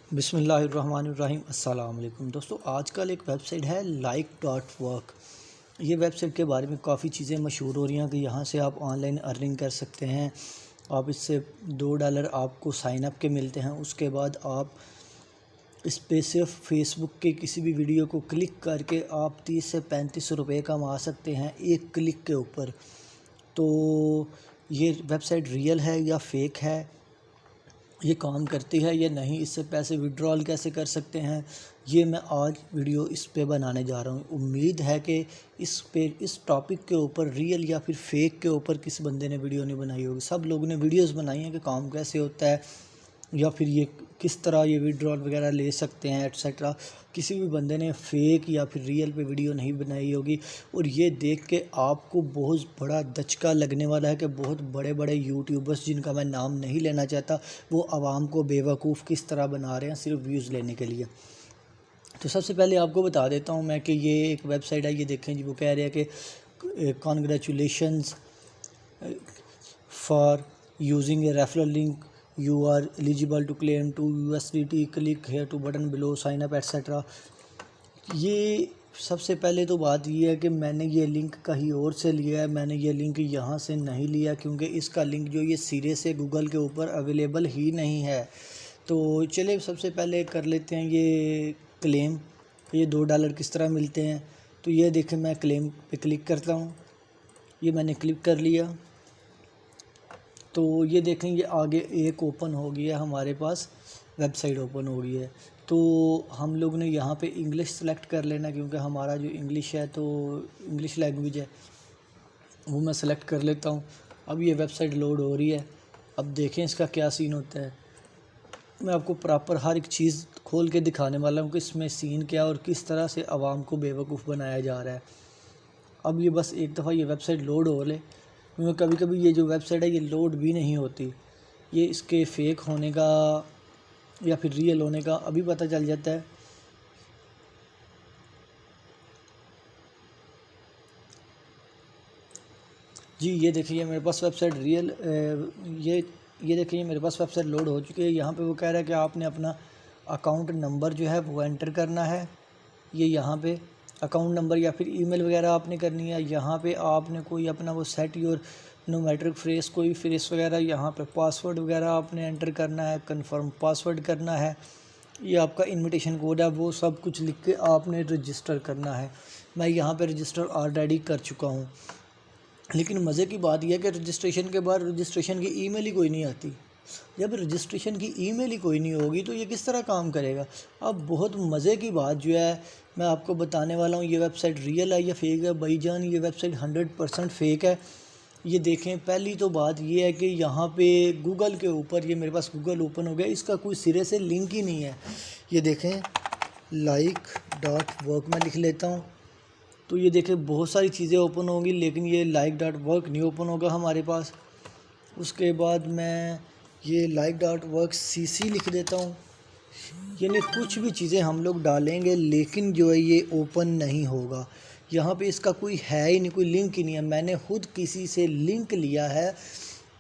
बिस्मिल्लाहिर्रहमानिर्रहीम। अस्सलाम वालेकुम दोस्तों, आजकल एक वेबसाइट है like.work। ये वेबसाइट के बारे में काफ़ी चीज़ें मशहूर हो रही हैं कि यहाँ से आप ऑनलाइन अर्निंग कर सकते हैं। आप इससे $2 आपको साइन अप के मिलते हैं। उसके बाद आप इस पे सिर्फ फेसबुक के किसी भी वीडियो को क्लिक करके आप 30 से 35 रुपये कमा सकते हैं एक क्लिक के ऊपर। तो ये वेबसाइट रियल है या फेक है, ये काम करती है या नहीं, इससे पैसे विड्रॉल कैसे कर सकते हैं, ये मैं आज वीडियो इस पे बनाने जा रहा हूँ। उम्मीद है कि इस टॉपिक के ऊपर रियल या फिर फेक के ऊपर किस बंदे ने वीडियो नहीं बनाई होगी। सब लोगों ने वीडियोस बनाई हैं कि काम कैसे होता है या फिर ये किस तरह ये विड्रॉल वगैरह ले सकते हैं एट्सेट्रा। किसी भी बंदे ने फेक या फिर रियल पे वीडियो नहीं बनाई होगी। और ये देख के आपको बहुत बड़ा दचका लगने वाला है कि बहुत बड़े बड़े यूट्यूबर्स, जिनका मैं नाम नहीं लेना चाहता, वो आवाम को बेवकूफ़ किस तरह बना रहे हैं सिर्फ व्यूज़ लेने के लिए। तो सबसे पहले आपको बता देता हूँ मैं कि ये एक वेबसाइट है। ये देखें जी, वो कह रहे हैं कि congratulations for using A referral link, you are eligible to claim to USDT, click here to button below, sign up etc। ये सबसे पहले तो बात ये है कि मैंने ये लिंक कहीं और से लिया है। मैंने ये लिंक यहाँ से नहीं लिया क्योंकि इसका लिंक जो ये सिरे से गूगल के ऊपर अवेलेबल ही नहीं है। तो चलिए सबसे पहले कर लेते हैं ये क्लेम, ये $2 किस तरह मिलते हैं। तो ये देखें, मैं क्लेम पे क्लिक करता हूँ। ये मैंने क्लिक कर लिया। तो ये देखें, ये आगे एक ओपन हो गया, हमारे पास वेबसाइट ओपन हो गई है। तो हम लोग ने यहाँ पे इंग्लिश सेलेक्ट कर लेना क्योंकि हमारा जो इंग्लिश है, तो इंग्लिश लैंग्वेज है, वो मैं सेलेक्ट कर लेता हूँ। अब ये वेबसाइट लोड हो रही है। अब देखें इसका क्या सीन होता है। मैं आपको प्रॉपर हर एक चीज़ खोल के दिखाने वाला हूँ कि इसमें सीन क्या और किस तरह से आवाम को बेवकूफ़ बनाया जा रहा है। अब ये बस एक दफ़ा ये वेबसाइट लोड हो ले, क्योंकि कभी कभी ये जो वेबसाइट है ये लोड भी नहीं होती। ये इसके फेक होने का या फिर रियल होने का अभी पता चल जाता है। जी ये देखिए, मेरे पास वेबसाइट रियल ये देखिए, मेरे पास वेबसाइट लोड हो चुकी है। यहाँ पे वो कह रहा है कि आपने अपना अकाउंट नंबर जो है वो एंटर करना है। ये यहाँ पे अकाउंट नंबर या फिर ईमेल वगैरह आपने करनी है। यहाँ पे आपने कोई अपना वो सेट योर न्यूमेट्रिक फ्रेस, कोई फ्रेस वगैरह, यहाँ पे पासवर्ड वगैरह आपने एंटर करना है, कंफर्म पासवर्ड करना है। ये आपका इनविटेशन कोड है, वो सब कुछ लिख के आपने रजिस्टर करना है। मैं यहाँ पे रजिस्टर ऑलरेडी कर चुका हूँ। लेकिन मज़े की बात यह है कि रजिस्ट्रेशन के बाद रजिस्ट्रेशन की ईमेल ही कोई नहीं आती। जब रजिस्ट्रेशन की ईमेल ही कोई नहीं होगी तो ये किस तरह काम करेगा। अब बहुत मज़े की बात जो है मैं आपको बताने वाला हूँ। ये वेबसाइट रियल है या फेक है भाईजान। ये वेबसाइट 100% फेक है। ये देखें, पहली तो बात ये है कि यहाँ पे गूगल के ऊपर, ये मेरे पास गूगल ओपन हो गया, इसका कोई सिरे से लिंक ही नहीं है। ये देखें like.work मैं लिख लेता हूँ। तो ये देखें, बहुत सारी चीज़ें ओपन होंगी लेकिन ये like.work नहीं ओपन होगा हमारे पास। उसके बाद मैं ये like.work cc लिख देता हूँ। यानी कुछ भी चीज़ें हम लोग डालेंगे लेकिन जो है ये ओपन नहीं होगा। यहाँ पे इसका कोई है ही नहीं, कोई लिंक ही नहीं है। मैंने खुद किसी से लिंक लिया है।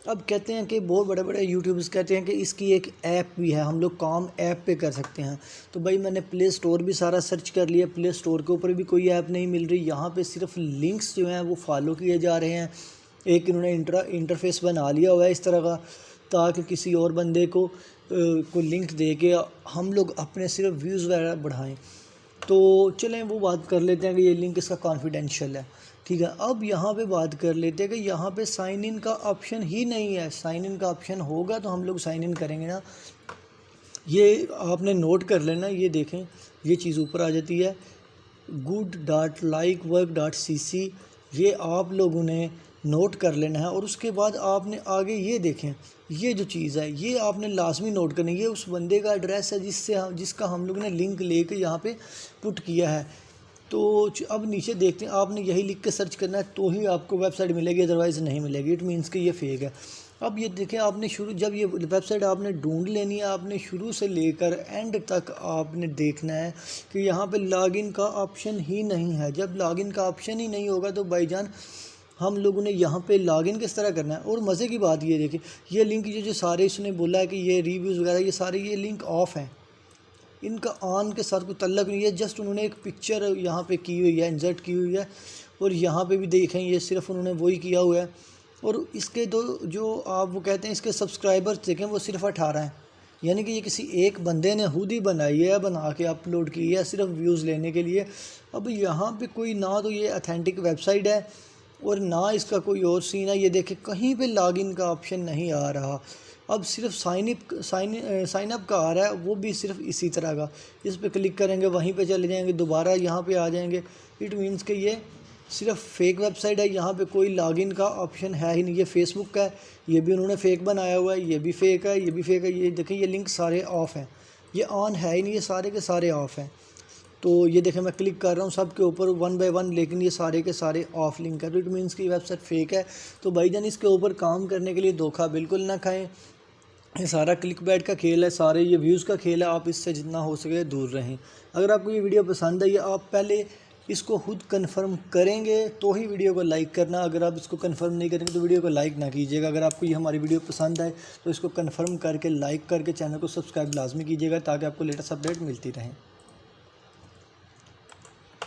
अब कहते हैं कि बहुत बड़े बड़े यूट्यूबर्स कहते हैं कि इसकी एक ऐप भी है, हम लोग काम ऐप पे कर सकते हैं। तो भाई मैंने प्ले स्टोर भी सारा सर्च कर लिया, प्ले स्टोर के ऊपर भी कोई ऐप नहीं मिल रही। यहाँ पे सिर्फ लिंक्स जो हैं वो फॉलो किए जा रहे हैं। एक इन्होंने इंटरफेस बना लिया हुआ है इस तरह का, ताकि किसी और बंदे को लिंक दे के हम लोग अपने सिर्फ व्यूज़ वगैरह बढ़ाएं। तो चलें वो बात कर लेते हैं कि ये लिंक इसका कॉन्फिडेंशियल है, ठीक है। अब यहाँ पे बात कर लेते हैं कि यहाँ पे साइन इन का ऑप्शन ही नहीं है। साइन इन का ऑप्शन होगा तो हम लोग साइन इन करेंगे ना। ये आपने नोट कर लेना। ये देखें, ये चीज़ ऊपर आ जाती है good.likework.cc। ये आप लोगों ने नोट कर लेना है। और उसके बाद आपने आगे ये देखें, ये जो चीज़ है ये आपने लाजमी नोट करनी है। ये उस बंदे का एड्रेस है जिसका हम लोग ने लिंक लेके यहाँ पे पुट किया है। तो अब नीचे देखते हैं, आपने यही लिख के सर्च करना है तो ही आपको वेबसाइट मिलेगी, अदरवाइज़ नहीं मिलेगी। इट मीन्स कि ये फेक है। अब ये देखें, आपने जब ये वेबसाइट आपने ढूंढ लेनी है, आपने शुरू से लेकर एंड तक आपने देखना है कि यहाँ पे लॉगिन का ऑप्शन ही नहीं है। जब लॉगिन का ऑप्शन ही नहीं होगा तो भाईजान हम लोगों ने यहाँ पे लॉगिन किस तरह करना है। और मज़े की बात ये देखिए, ये लिंक जो सारे इसने बोला है कि ये रिव्यूज़ वगैरह, ये सारे ये लिंक ऑफ हैं। इनका ऑन के साथ कोई तल्लक नहीं है। जस्ट उन्होंने एक पिक्चर यहाँ पे की हुई है, इंसर्ट की हुई है, और यहाँ पे भी देखें ये सिर्फ उन्होंने वही किया हुआ है। और इसके जो आप वो कहते हैं इसके सब्सक्राइबर्स देखें वो सिर्फ 18 हैं, यानी कि ये किसी एक बंदे ने खुद ही बनाई है, बना के अपलोड की है सिर्फ व्यूज़ लेने के लिए। अब यहाँ पे कोई ना तो ये अथेंटिक वेबसाइट है और ना इसका कोई और सीन है। ये देखें कहीं पे लॉगिन का ऑप्शन नहीं आ रहा, अब सिर्फ साइन अप का आ रहा है, वो भी सिर्फ इसी तरह का। इस पर क्लिक करेंगे, वहीं पे चले जाएंगे, दोबारा यहाँ पे आ जाएंगे। इट मीन्स कि ये सिर्फ फेक वेबसाइट है, यहाँ पे कोई लॉगिन का ऑप्शन है ही नहीं। ये फेसबुक का है, ये भी उन्होंने फेक बनाया हुआ है, ये भी फेक है, ये भी फेक है। ये देखें ये लिंक सारे ऑफ़ हैं, ये ऑन है ही नहीं, ये सारे के सारे ऑफ़ हैं। तो ये देखें मैं क्लिक कर रहा हूँ सब के ऊपर 1 बाय 1, लेकिन ये सारे के सारे ऑफ लिंक है। तो इट मीन्स की वेबसाइट फेक है। तो भाईजान इसके ऊपर काम करने के लिए धोखा बिल्कुल ना खाएं। ये सारा क्लिक बैट का खेल है, सारे ये व्यूज़ का खेल है, आप इससे जितना हो सके दूर रहें। अगर आपको ये वीडियो पसंद आई, आप पहले इसको खुद कंफर्म करेंगे तो ही वीडियो को लाइक करना। अगर आप इसको कंफर्म नहीं करेंगे तो वीडियो को लाइक ना कीजिएगा। अगर आपको ये हमारी वीडियो पसंद आए तो इसको कंफर्म करके लाइक करके चैनल को सब्सक्राइब लाजमी कीजिएगा, ताकि आपको लेटेस्ट अपडेट मिलती रहे।